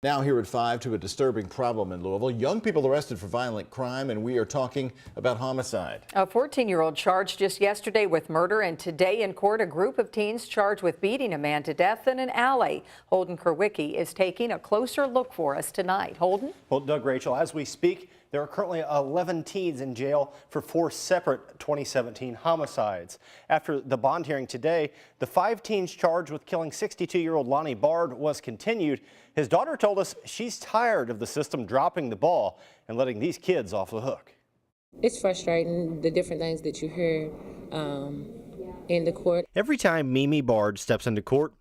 Now here at 5 to a disturbing problem in Louisville. Young people arrested for violent crime, and we are talking about homicide. A 14-year-old charged just yesterday with murder, and today in court a group of teens charged with beating a man to death in an alley. Holden Kerwicki is taking a closer look for us tonight. Holden? Well, Doug, Rachel, as we speak, there are currently 11 teens in jail for 4 separate 2017 homicides. After the bond hearing today, the 5 teens charged with killing 62-year-old Lonnie Bard was continued. His daughter told us she's tired of the system dropping the ball and letting these kids off the hook. It's frustrating, the different things that you hear in the court. Every time Mimi Bard steps into court,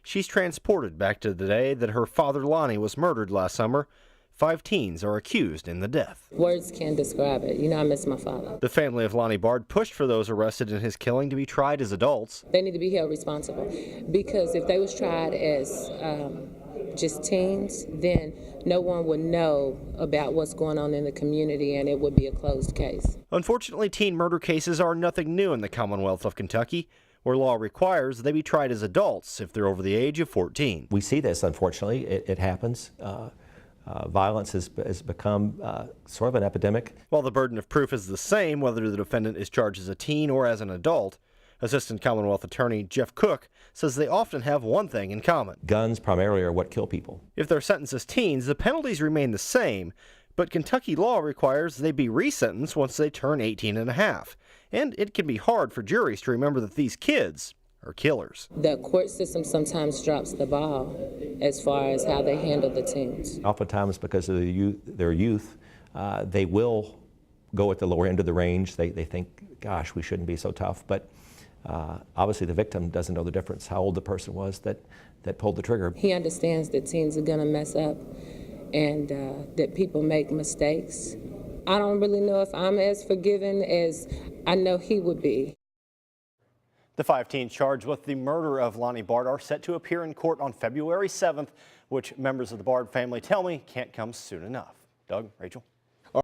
she's transported back to the day that her father Lonnie was murdered last summer. 5 teens are accused in the death. Words can't describe it. You know, I miss my father. The family of Lonnie Bard pushed for those arrested in his killing to be tried as adults. They need to be held responsible, because if they was tried as just teens, then no one would know about what's going on in the community, and it would be a closed case. Unfortunately, teen murder cases are nothing new in the Commonwealth of Kentucky, where law requires they be tried as adults if they're over the age of 14. We see this, unfortunately. It happens. Violence has become sort of an epidemic. While the burden of proof is the same whether the defendant is charged as a teen or as an adult, Assistant Commonwealth Attorney Jeff Cook says they often have one thing in common. Guns primarily are what kill people. If they're sentenced as teens, the penalties remain the same, but Kentucky law requires they be resentenced once they turn 18 and a half. And it can be hard for juries to remember that these kids are killers. The court system sometimes drops the ball as far as how they handle the teens. Oftentimes, because of their youth, they will go at the lower end of the range. They think, gosh, we shouldn't be so tough. But obviously the victim doesn't know the difference, how old the person was that pulled the trigger. He understands that teens are going to mess up and that people make mistakes. I don't really know if I'm as forgiving as I know he would be. The 5 teens charged with the murder of Lonnie Bard are set to appear in court on February 7th, which members of the Bard family tell me can't come soon enough. Doug, Rachel.